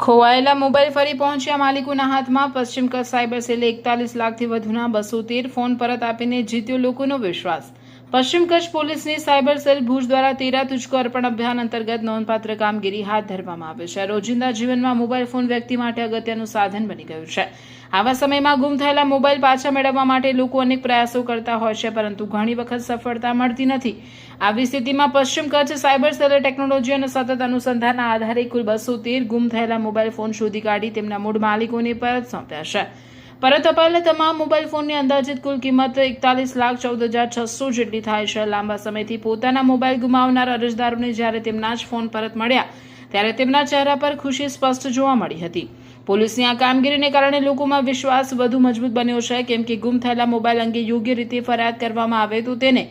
ખોવાયેલા mobile ફરી પહોંચ્યા માલિકોના હાથમાં। પશ્ચિમ કચ્છ સાયબર સેલે 41 લાખથી વધુના 213 ફોન પરત આપીને જીત્યો લોકોનો વિશ્વાસ। પશ્ચિમ કચ્છ પોલીસની સાયબર સેલ ભુજ દ્વારા 13 તુझको અર્પણ અભિયાન અંતર્ગત નોંધપાત્ર કામગીરી હાથ ધરવામાં આવે છે। રોજિંદા જીવનમાં મોબાઈલ ફોન વ્યક્તિ માટે અગત્યનું સાધન બની ગયું છે। આવા સમયમાં ગુમ થયેલા મોબાઈલ પાછા મેળવવા માટે લોકો અનેક પ્રયાસો કરતા હોય છે, પરંતુ ઘણી વખત સફળતા મળતી નથી। આવી સ્થિતિમાં પશ્ચિમ કચ્છ સાયબર સેલે ટેકનોલોજી અને સતત અનુસંધાનના આધારે કુલ 213 ગુમ થયેલા મોબાઈલ ફોન શોધી કાઢી તેમના મૂળ માલિકોને પરત સોંપ્યા છે। પરત અપાયેલા તમામ મોબાઈલ ફોનની અંદાજિત કુલ કિંમત 41,14,600 જેટલી થાય છે। લાંબા સમયથી પોતાના મોબાઈલ ગુમાવનાર અરજદારોને જ્યારે તેમના જ ફોન પરત મળ્યા ત્યારે તેમના ચહેરા પર ખુશી સ્પષ્ટ જોવા મળી હતી। પોલીસની આ કામગીરીને કારણે લોકોમાં વિશ્વાસ વધુ મજબૂત બન્યો છે, કેમ કે ગુમ થયેલા મોબાઈલ અંગે યોગ્ય રીતે ફરિયાદ કરવામાં આવે તો તેને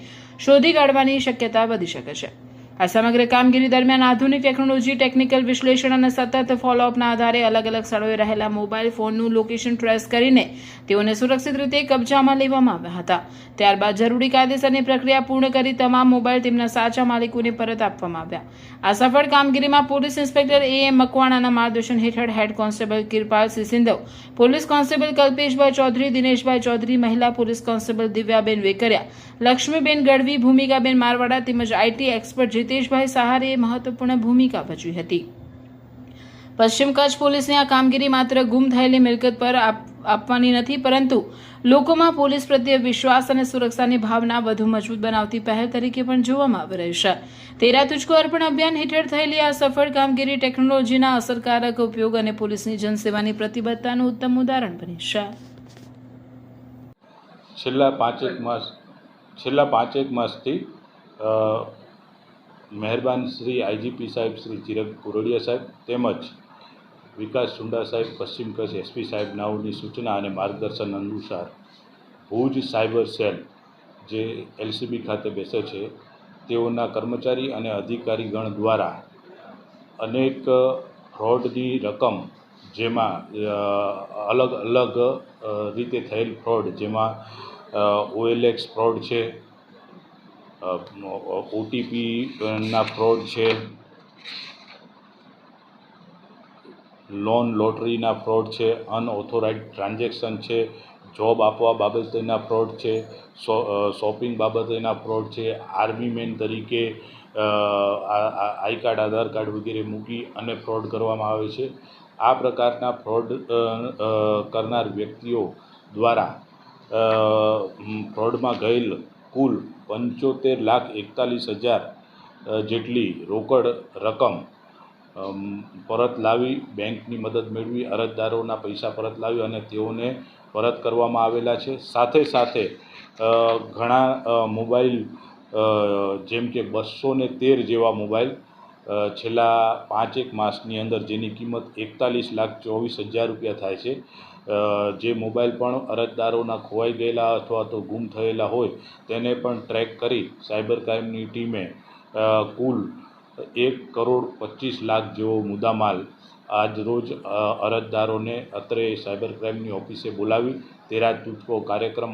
શોધી કાઢવાની શક્યતા વધી શકે છે। આ સમગ્ર કામગીરી દરમિયાન આધુનિક ટેકનોલોજી, ટેકનિકલ વિશ્લેષણ અને સતત ફોલોઅપના આધારે અલગ અલગ સ્થળોએ રહેલા મોબાઈલ ફોનનું લોકેશન ટ્રેસ કરીને તેઓને સુરક્ષિત રીતે કબજામાં લેવામાં આવ્યા હતા। ત્યારબાદ જરૂરી કાયદેસરની પ્રક્રિયા પૂર્ણ કરી તમામ મોબાઈલ તેમના સાચા માલિકોને પરત આપવામાં આવ્યા। આ સફળ કામગીરીમાં પોલીસ ઇન્સ્પેક્ટર A.M. મકવાણાના માર્ગદર્શન હેઠળ હેડ કોન્સ્ટેબલ કિરપાલસિંહ સિંધવ, પોલીસ કોન્સ્ટેબલ કલ્પેશભાઈ ચૌધરી, દિનેશભાઈ ચૌધરી, મહિલા પોલીસ કોન્સ્ટેબલ દિવ્યાબેન વેકરિયા, લક્ષ્મીબેન ગઢવી, ભૂમિકાબેન મારવાડા તેમજ આઈટી એક્સપર્ટ જીતેશભાઈ સહારેએ મહત્વપૂર્ણ ભૂમિકા ભજવી હતી। પશ્ચિમ કચ્છ પોલીસની આ કામગીરી માત્ર ગુમ થયેલી મિલકત પર આપવાની નથી, પરંતુ લોકોમાં પોલીસ પ્રત્યે વિશ્વાસ અને સુરક્ષાની ભાવના વધુ મજબૂત બનાવતી પહેલ તરીકે પણ જોવામાં આવી રહી છે। 13 તુझको અર્પણ અભિયાન હેઠળ થયેલી આ સફળ કામગીરી ટેકનોલોજીના અસરકારક ઉપયોગ અને પોલીસની જનસેવાની પ્રતિબદ્ધતાનું ઉત્તમ ઉદાહરણ બની છે। છેલ્લા પાંચેક માસથી મહેરબાન શ્રી આઈજીપી સાહેબ શ્રી ચિરાગ કુરડિયા સાહેબ તેમજ વિકાસ સુંડા સાહેબ, પશ્ચિમ કચ્છ એસપી સાહેબ નાઓની સૂચના અને માર્ગદર્શન અનુસાર ભુજ સાયબર સેલ જે એલસીબી ખાતે બેસે છે તેઓના કર્મચારી અને અધિકારીગણ દ્વારા અનેક ફ્રોડની રકમ, જેમાં અલગ અલગ રીતે થયેલ ફ્રોડ, જેમાં OLX ફ્રોડ છે, OTPના ફ્રોડ છે, લોન લોટરીના ફ્રોડ છે, અનઓથોરાઇઝડ ટ્રાન્ઝેક્શન છે, જોબ આપવા બાબતેના ફ્રોડ છે, શોપિંગ બાબતેના ફ્રોડ છે, આર્મી મેન તરીકે આઈ કાર્ડ, આધાર કાર્ડ વગેરે મૂકી અને ફ્રોડ કરવામાં આવે છે। આ પ્રકારના ફ્રોડ કરનાર વ્યક્તિઓ દ્વારા ફ્રોડમાં ગયેલ કુલ 75,41,000 જેટલી રોકડ રકમ પરત લાવી, બેંકની મદદ મેળવી, અરજદારોના પૈસા પરત લાવી અને તેઓને પરત કરવામાં આવેલા છે। સાથે સાથે ઘણા મોબાઈલ, જેમ કે 213 જેવા મોબાઈલ છેલ્લા 5 માસની અંદર, જેની કિંમત 41,24,000 રૂપિયા થાય છે, જે મોબાઈલ પણ અરજદારોના ખોવાઈ ગયેલા અથવા તો ગુમ થયેલા હોય તેને પણ ટ્રેક કરી સાયબર ક્રાઇમની ટીમે કુલ 1,25,00,000 જેવો મુદ્દામાલ આજ રોજ અરજદારોને અત્રે સાયબર ક્રાઇમની ઓફિસે બોલાવી 13 તુझको કાર્યક્રમ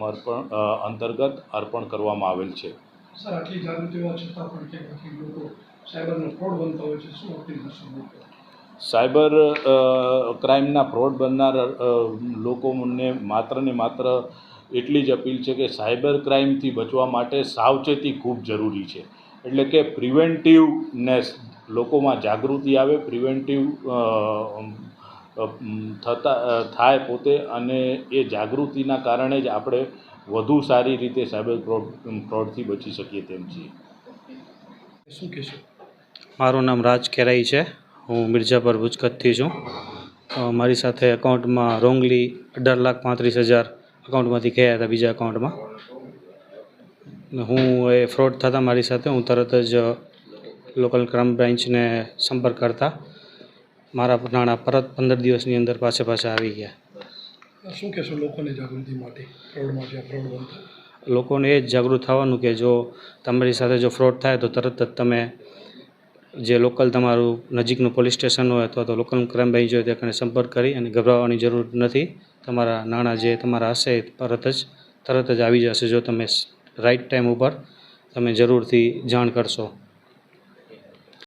અંતર્ગત અર્પણ કરવામાં આવેલ છે। સર, આટલી જાગૃતિ હોવા છતાં પણ કે લોકો સાયબરનો ફ્રોડ બનતા હોય છે, શું અપીલ કરશો? સાયબર ક્રાઇમના ફ્રોડ બનનાર લોકોને માત્ર ને માત્ર એટલી જ અપીલ છે કે સાયબર ક્રાઇમથી બચવા માટે સાવચેતી ખૂબ જરૂરી છે। એટલે કે પ્રિવેન્ટિવનેસ, લોકોમાં જાગૃતિ આવે, પ્રિવેન્ટિવ થાય પોતે, અને એ જાગૃતિના કારણે જ આપણે વધુ સારી રીતે સાયબર ફ્રોડથી બચી શકીએ તેમ છીએ। શું કહેશો? મારું નામ રાજ કેરાઈ છે, હું મિર્ઝાપર ભુજ કચ્છથી છું। મારી સાથે એકાઉન્ટમાં રોંગલી 18,35,000 એકાઉન્ટમાંથી ગયા હતા બીજા એકાઉન્ટમાં। હું એ ફ્રોડ થતા મારી સાથે હું તરત જ લોકલ ક્રાઇમ બ્રાન્ચને સંપર્ક કરતા મારા નાણાં પરત 15 દિવસની અંદર પાછા આવી ગયા। શું કહેશો લોકોને જાગૃતિ માટે, ફ્રોડમાં ફ્રોડ બનતા? લોકોને એ જ જાગૃત થવાનું કે જો તમારી સાથે જો ફ્રોડ થાય તો તરત જ તમે જે લોકલ તમારું નજીકનું પોલીસ સ્ટેશન હોય અથવા તો લોકલ ક્રાઇમ બ્રાન્ચ હોય તે સંપર્ક કરી અને ગભરાવાની જરૂર નથી। તમારા નાણાં જે તમારા હશે તરત જ આવી જશે જો તમે રાઈટ ટાઈમ ઉપર તમે જરૂરથી જાણ કરશો।